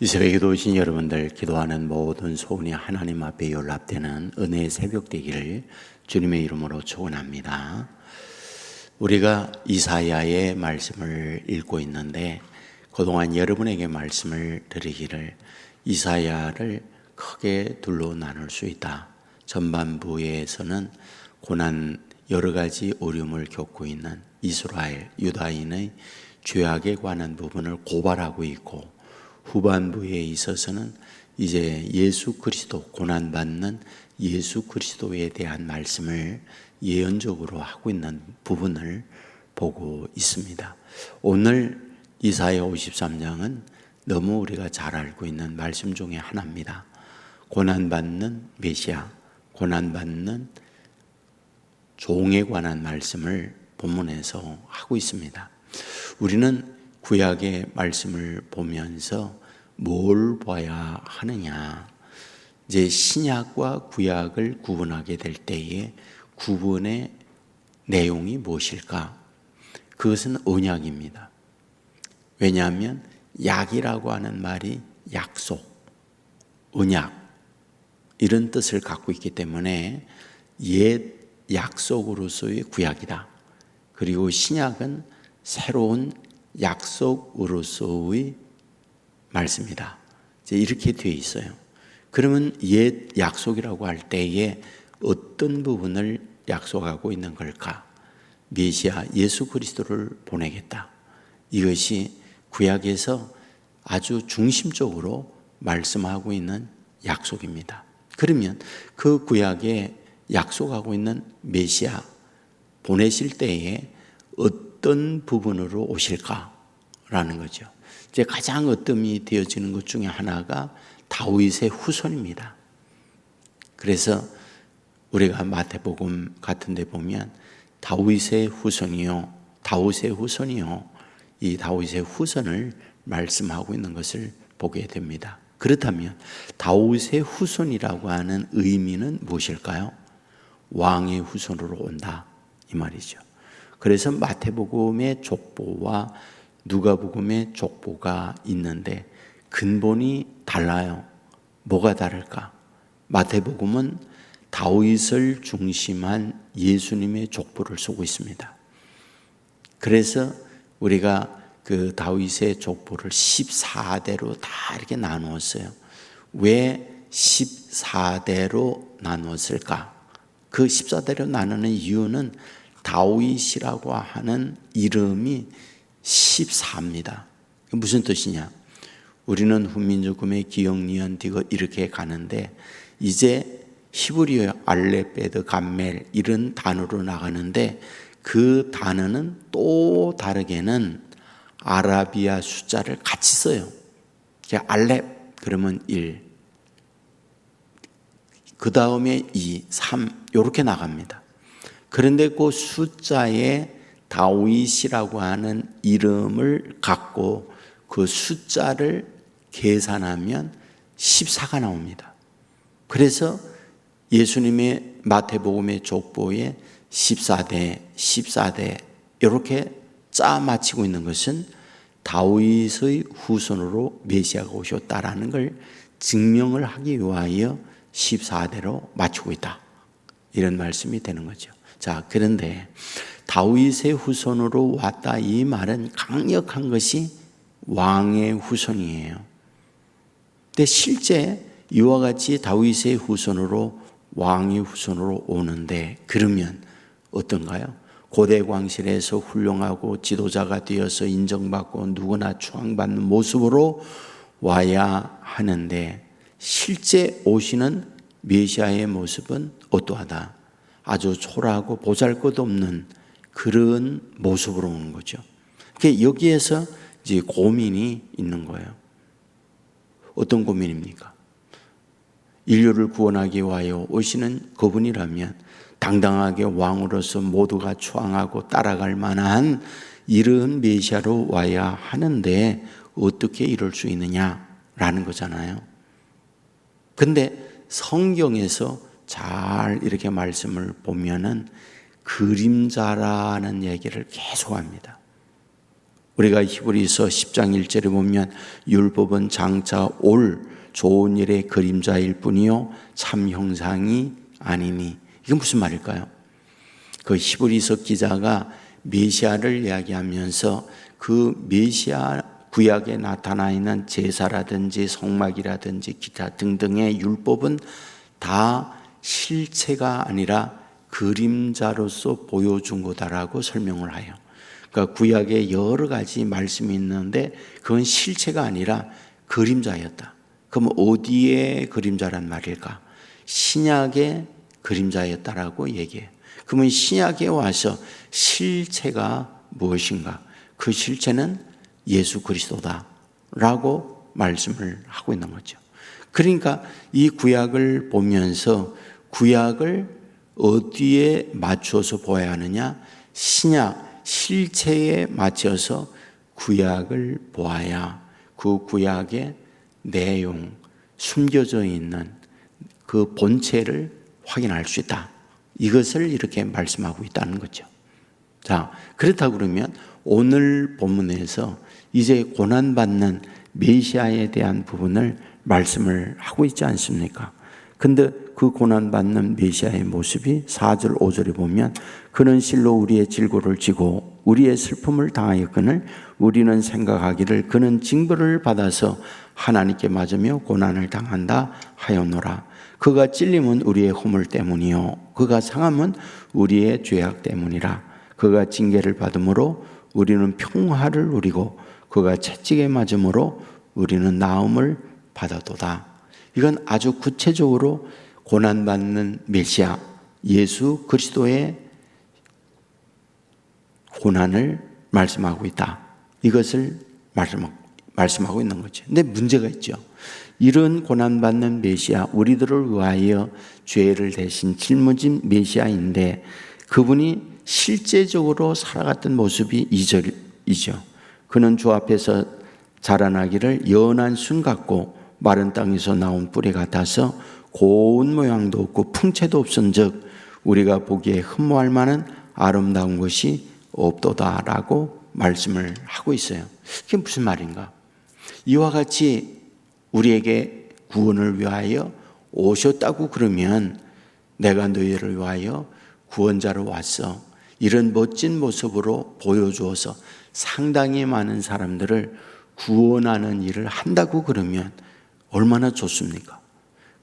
이 새벽에 오신 여러분들, 기도하는 모든 소원이 하나님 앞에 연락되는 은혜의 새벽 되기를 주님의 이름으로 축원합니다. 우리가 이사야의 말씀을 읽고 있는데, 그동안 여러분에게 말씀을 드리기를 이사야를 크게 둘로 나눌 수 있다. 전반부에서는 고난, 여러 가지 어려움을 겪고 있는 이스라엘, 유다인의 죄악에 관한 부분을 고발하고 있고, 후반부에 있어서는 이제 예수 그리스도, 고난받는 예수 그리스도에 대한 말씀을 예언적으로 하고 있는 부분을 보고 있습니다. 오늘 이사야 53장은 너무 우리가 잘 알고 있는 말씀 중에 하나입니다. 고난받는 메시아, 고난받는 종에 관한 말씀을 본문에서 하고 있습니다. 우리는 구약의 말씀을 보면서 뭘 봐야 하느냐? 이제 신약과 구약을 구분하게 될 때에 구분의 내용이 무엇일까? 그것은 언약입니다. 왜냐하면 약이라고 하는 말이 약속, 언약 이런 뜻을 갖고 있기 때문에 옛 약속으로서의 구약이다. 그리고 신약은 새로운 약속으로서의 말씀이다. 이제 이렇게 되어 있어요. 그러면 옛 약속이라고 할 때에 어떤 부분을 약속하고 있는 걸까? 메시아 예수 그리스도를 보내겠다. 이것이 구약에서 아주 중심적으로 말씀하고 있는 약속입니다. 그러면 그 구약에 약속하고 있는 메시아 보내실 때에 어떤 부분으로 오실까라는 거죠. 이제 가장 어뜸이 되어지는 것 중에 하나가 다윗의 후손입니다. 그래서 우리가 마태복음 같은 데 보면 다윗의 후손이요, 이 다윗의 후손을 말씀하고 있는 것을 보게 됩니다. 그렇다면 다윗의 후손이라고 하는 의미는 무엇일까요? 왕의 후손으로 온다, 이 말이죠. 그래서 마태복음의 족보와 누가복음의 족보가 있는데 근본이 달라요. 뭐가 다를까? 마태복음은 다윗을 중심한 예수님의 족보를 쓰고 있습니다. 그래서 우리가 그 다윗의 족보를 14대로 다 이렇게 나누었어요. 왜 14대로 나누었을까? 그 14대로 나누는 이유는 다윗이라고 하는 이름이 14입니다. 무슨 뜻이냐? 우리는 훈민족음의 기역, 니은, 디귿 이렇게 가는데 이제 히브리어 알렙베드, 감멜 이런 단어로 나가는데 그 단어는 또 다르게는 아라비아 숫자를 같이 써요. 알렙 그러면 1, 그 다음에 2, 3 이렇게 나갑니다. 그런데 그 숫자에 다윗이라고 하는 이름을 갖고 그 숫자를 계산하면 14가 나옵니다. 그래서 예수님의 마태복음의 족보에 14대 이렇게 짜 맞히고 있는 것은 다윗의 후손으로 메시아가 오셨다라는 걸 증명을 하기 위하여 14대로 맞추고 있다. 이런 말씀이 되는 거죠. 자, 그런데 다윗의 후손으로 왔다 이 말은 강력한 것이 왕의 후손이에요. 근데 실제 이와 같이 다윗의 후손으로 왕의 후손으로 오는데 그러면 어떤가요? 고대 왕실에서 훌륭하고 지도자가 되어서 인정받고 누구나 추앙받는 모습으로 와야 하는데 실제 오시는 메시아의 모습은 어떠하다? 아주 초라하고 보잘것없는 그런 모습으로 오는 거죠. 여기에서 이제 고민이 있는 거예요. 어떤 고민입니까? 인류를 구원하기 위하여 오시는 그분이라면 당당하게 왕으로서 모두가 추앙하고 따라갈 만한 이런 메시아로 와야 하는데 어떻게 이럴 수 있느냐라는 거잖아요. 근데 성경에서 잘 이렇게 말씀을 보면은 그림자라는 얘기를 계속합니다. 우리가 히브리서 10장 1절에 보면 율법은 장차 올 좋은 일의 그림자일 뿐이요 참 형상이 아니니. 이게 무슨 말일까요? 그 히브리서 기자가 메시아를 이야기하면서 그 메시아 구약에 나타나 있는 제사라든지 성막이라든지 기타 등등의 율법은 다 실체가 아니라 그림자로서 보여준 거다라고 설명을 해요. 그러니까 구약에 여러 가지 말씀이 있는데 그건 실체가 아니라 그림자였다. 그럼 어디에 그림자란 말일까? 신약의 그림자였다라고 얘기해요. 그러면 신약에 와서 실체가 무엇인가? 그 실체는 예수 그리스도다라고 말씀을 하고 있는 거죠. 그러니까 이 구약을 보면서 구약을 어디에 맞춰서 보아야 하느냐? 신약, 실체에 맞춰서 구약을 보아야 그 구약의 내용, 숨겨져 있는 그 본체를 확인할 수 있다. 이것을 이렇게 말씀하고 있다는 거죠. 자, 그렇다 그러면 오늘 본문에서 이제 고난받는 메시아에 대한 부분을 말씀을 하고 있지 않습니까? 근데 그 고난받는 메시아의 모습이 4절 5절에 보면 그는 실로 우리의 질고를 지고 우리의 슬픔을 당하였거늘 우리는 생각하기를 그는 징벌을 받아서 하나님께 맞으며 고난을 당한다 하였노라. 그가 찔림은 우리의 허물 때문이요 그가 상함은 우리의 죄악 때문이라. 그가 징계를 받음으로 우리는 평화를 누리고 그가 채찍에 맞음으로 우리는 나음을 받았도다. 이건 아주 구체적으로 고난받는 메시아 예수 그리스도의 고난을 말씀하고 있다. 이것을 말씀하고 있는 거죠. 근데 문제가 있죠. 이런 고난받는 메시아, 우리들을 위하여 죄를 대신 짊어진 메시아인데 그분이 실제적으로 살아갔던 모습이 2절이죠. 그는 주 앞에서 자라나기를 연한 순 같고 마른 땅에서 나온 뿌리 같아서 고운 모양도 없고 풍채도 없은즉 우리가 보기에 흠모할 만한 아름다운 것이 없도다라고 말씀을 하고 있어요. 그게 무슨 말인가? 이와 같이 우리에게 구원을 위하여 오셨다고 그러면 내가 너희를 위하여 구원자로 왔어. 이런 멋진 모습으로 보여주어서 상당히 많은 사람들을 구원하는 일을 한다고 그러면 얼마나 좋습니까?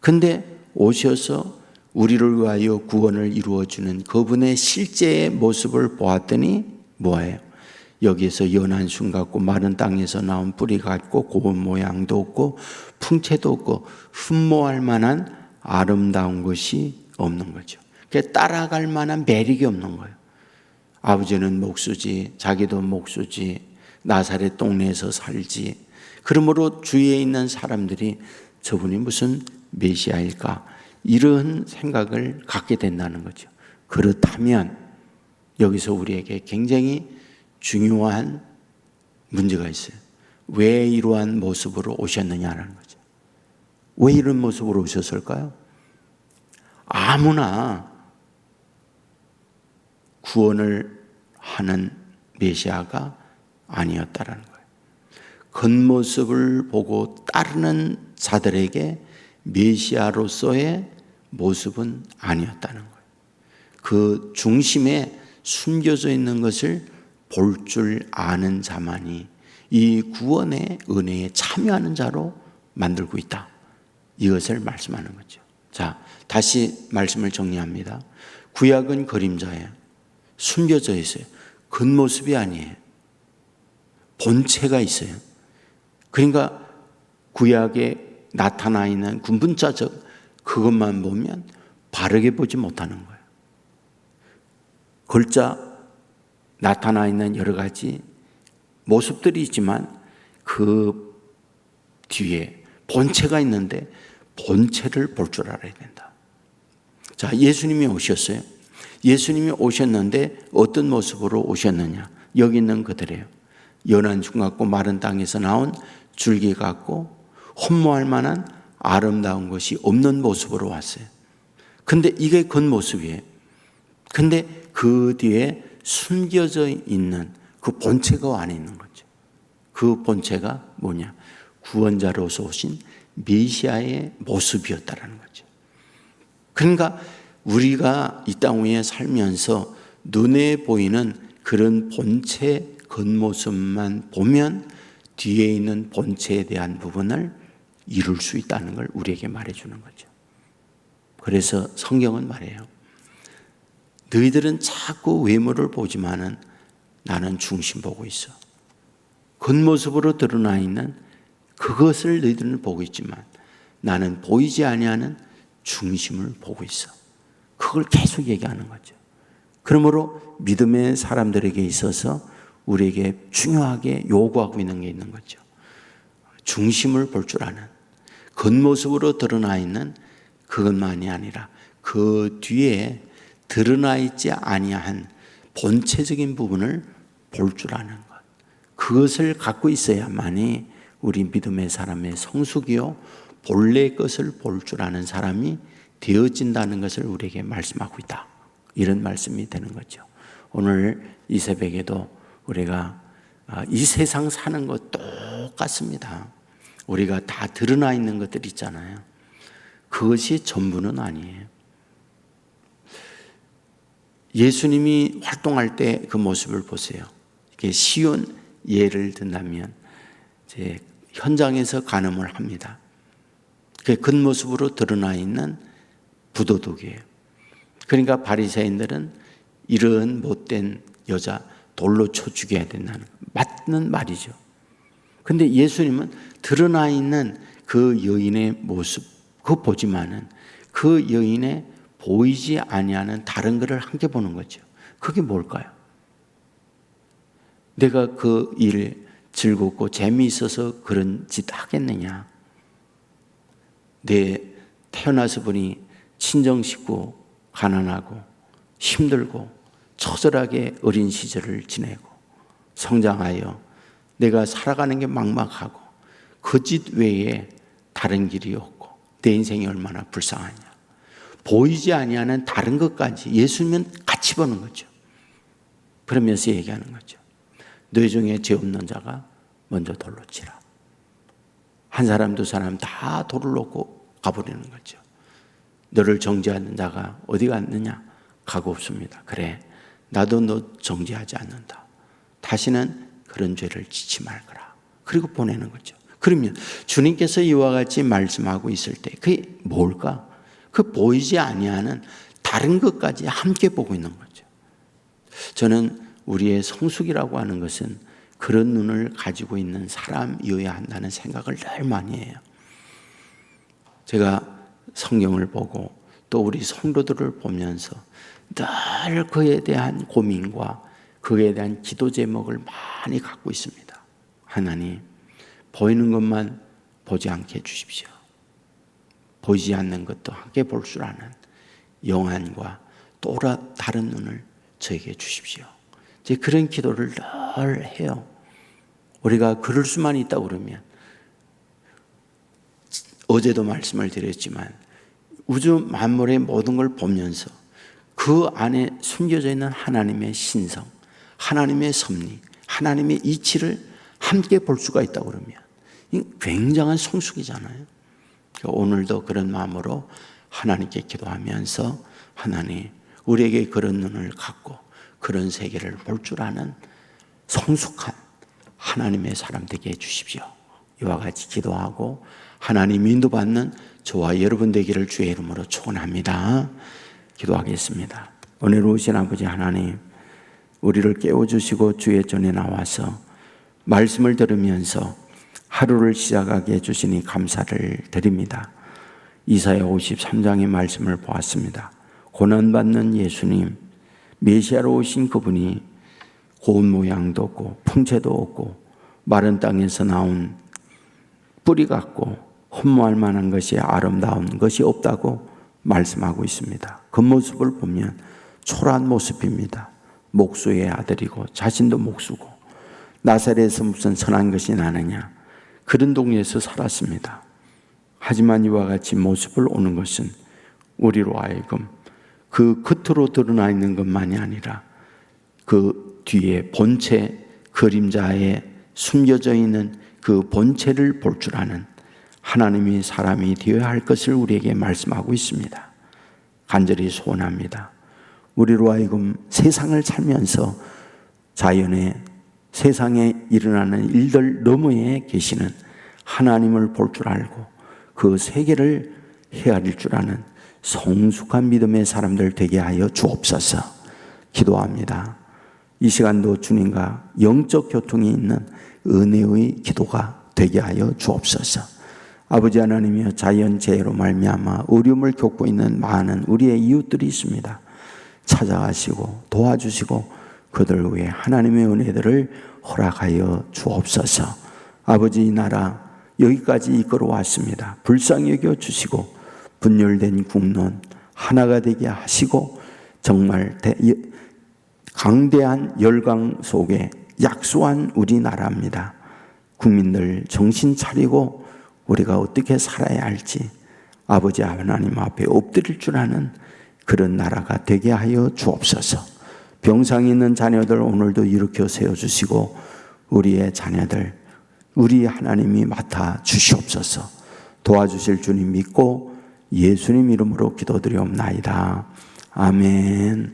근데 오셔서 우리를 위하여 구원을 이루어주는 그분의 실제의 모습을 보았더니 뭐예요? 여기에서 연한 순 같고 마른 땅에서 나온 뿌리 같고 고운 모양도 없고 풍채도 없고 흠모할 만한 아름다운 것이 없는 거죠. 따라갈 만한 매력이 없는 거예요. 아버지는 목수지, 자기도 목수지, 나사렛 동네에서 살지. 그러므로 주위에 있는 사람들이 저분이 무슨 메시아일까? 이런 생각을 갖게 된다는 거죠. 그렇다면 여기서 우리에게 굉장히 중요한 문제가 있어요. 왜 이러한 모습으로 오셨느냐는 거죠. 왜 이런 모습으로 오셨을까요? 아무나 구원을 하는 메시아가 아니었다라는 거예요. 겉모습을 보고 따르는 자들에게 메시아로서의 모습은 아니었다는 거예요. 그 중심에 숨겨져 있는 것을 볼 줄 아는 자만이 이 구원의 은혜에 참여하는 자로 만들고 있다. 이것을 말씀하는 거죠. 자, 다시 말씀을 정리합니다. 구약은 그림자예요. 숨겨져 있어요. 겉모습이 아니에요. 본체가 있어요. 그러니까 구약에 나타나 있는 군분자적 그것만 보면 바르게 보지 못하는 거예요. 글자 나타나 있는 여러 가지 모습들이 있지만 그 뒤에 본체가 있는데 본체를 볼 줄 알아야 된다. 자, 예수님이 오셨어요. 예수님이 오셨는데 어떤 모습으로 오셨느냐? 여기 있는 그들이에요. 연한 중 같고 마른 땅에서 나온 줄기 같고 흠모할 만한 아름다운 것이 없는 모습으로 왔어요. 근데 이게 겉모습이에요. 근데 그 뒤에 숨겨져 있는 그 본체가 안에 있는 거죠. 그 본체가 뭐냐? 구원자로서 오신 메시아의 모습이었다라는 거죠. 그러니까 우리가 이 땅 위에 살면서 눈에 보이는 그런 본체 겉모습만 보면 뒤에 있는 본체에 대한 부분을 이룰 수 있다는 걸 우리에게 말해주는 거죠. 그래서 성경은 말해요. 너희들은 자꾸 외모를 보지만은 나는 중심 보고 있어. 겉모습으로 드러나 있는 그것을 너희들은 보고 있지만 나는 보이지 아니하는 중심을 보고 있어. 그걸 계속 얘기하는 거죠. 그러므로 믿음의 사람들에게 있어서 우리에게 중요하게 요구하고 있는 게 있는 거죠. 중심을 볼 줄 아는, 겉모습으로 드러나 있는 그것만이 아니라 그 뒤에 드러나 있지 아니한 본체적인 부분을 볼 줄 아는 것. 그것을 갖고 있어야만이 우리 믿음의 사람의 성숙이요 본래 것을 볼 줄 아는 사람이 되어진다는 것을 우리에게 말씀하고 있다. 이런 말씀이 되는 거죠. 오늘 이 새벽에도 우리가 이 세상 사는 것 똑같습니다. 우리가 다 드러나 있는 것들 있잖아요. 그것이 전부는 아니에요. 예수님이 활동할 때 그 모습을 보세요. 이게 쉬운 예를 든다면 이제 현장에서 간음을 합니다. 그 겉모습으로 드러나 있는 부도덕이에요. 그러니까 바리새인들은 이런 못된 여자 돌로 쳐 죽여야 된다는 맞는 말이죠. 근데 예수님은 드러나 있는 그 여인의 모습 그거 보지만은 그 여인의 보이지 아니하는 다른 것을 함께 보는 거죠. 그게 뭘까요? 내가 그 일 즐겁고 재미있어서 그런 짓 하겠느냐? 내 태어나서 보니 친정 식구 가난하고 힘들고 처절하게 어린 시절을 지내고 성장하여 내가 살아가는 게 막막하고 그 짓 외에 다른 길이 없고 내 인생이 얼마나 불쌍하냐. 보이지 아니하는 다른 것까지 예수님은 같이 보는 거죠. 그러면서 얘기하는 거죠. 너희 중에 죄 없는 자가 먼저 돌로 치라. 한 사람 두 사람 다 돌을 놓고 가버리는 거죠. 너를 정죄하는 자가 어디 갔느냐? 가고 없습니다. 그래, 나도 너 정죄하지 않는다. 다시는 그런 죄를 짓지 말거라. 그리고 보내는 거죠. 그러면 주님께서 이와 같이 말씀하고 있을 때 그게 뭘까? 그 보이지 아니하는 다른 것까지 함께 보고 있는 거죠. 저는 우리의 성숙이라고 하는 것은 그런 눈을 가지고 있는 사람이어야 한다는 생각을 늘 많이 해요. 제가 성경을 보고 또 우리 성도들을 보면서 늘 그에 대한 고민과 그에 대한 기도 제목을 많이 갖고 있습니다. 하나님, 보이는 것만 보지 않게 해주십시오. 보이지 않는 것도 함께 볼 줄 아는 영안과 또 다른 눈을 저에게 주십시오. 이제 그런 기도를 늘 해요. 우리가 그럴 수만 있다고 그러면 어제도 말씀을 드렸지만 우주 만물의 모든 걸 보면서 그 안에 숨겨져 있는 하나님의 신성, 하나님의 섭리, 하나님의 이치를 함께 볼 수가 있다고 그러면 굉장한 성숙이잖아요. 오늘도 그런 마음으로 하나님께 기도하면서 하나님 우리에게 그런 눈을 갖고 그런 세계를 볼 줄 아는 성숙한 하나님의 사람 되게 해주십시오. 이와 같이 기도하고 하나님 인도받는 저와 여러분 되기를 주의 이름으로 축원합니다. 기도하겠습니다. 오늘 오신 아버지 하나님, 우리를 깨워주시고 주의 전에 나와서 말씀을 들으면서 하루를 시작하게 해주시니 감사를 드립니다. 이사야 53장의 말씀을 보았습니다. 고난받는 예수님, 메시아로 오신 그분이 고운 모양도 없고 풍채도 없고 마른 땅에서 나온 뿌리 같고 흠모할 만한 것이 아름다운 것이 없다고 말씀하고 있습니다. 겉모습을 보면 초라한 모습입니다. 목수의 아들이고 자신도 목수고 나사렛에서 무슨 선한 것이 나느냐, 그런 동네에서 살았습니다. 하지만 이와 같이 모습을 오는 것은 우리로 하여금 그 겉으로 드러나 있는 것만이 아니라 그 뒤에 본체 그림자의 숨겨져 있는 그 본체를 볼 줄 아는 하나님이 사람이 되어야 할 것을 우리에게 말씀하고 있습니다. 간절히 소원합니다. 우리로 하여금 세상을 살면서 자연의 세상에 일어나는 일들 너머에 계시는 하나님을 볼 줄 알고 그 세계를 헤아릴 줄 아는 성숙한 믿음의 사람들 되게 하여 주옵소서. 기도합니다. 이 시간도 주님과 영적 교통이 있는 은혜의 기도가 되게 하여 주옵소서. 아버지 하나님이여, 자연재해로 말미암아 어려움을 겪고 있는 많은 우리의 이웃들이 있습니다. 찾아가시고 도와주시고 그들 위해 하나님의 은혜들을 허락하여 주옵소서. 아버지, 이 나라 여기까지 이끌어 왔습니다. 불쌍히 여겨 주시고 분열된 국론 하나가 되게 하시고 정말 강대한 열강 속에 약소한 우리나라입니다. 국민들 정신 차리고 우리가 어떻게 살아야 할지 아버지 하나님 앞에 엎드릴 줄 아는 그런 나라가 되게 하여 주옵소서. 병상에 있는 자녀들 오늘도 일으켜 세워주시고 우리의 자녀들 우리 하나님이 맡아 주시옵소서. 도와주실 주님 믿고 예수님 이름으로 기도드리옵나이다. 아멘.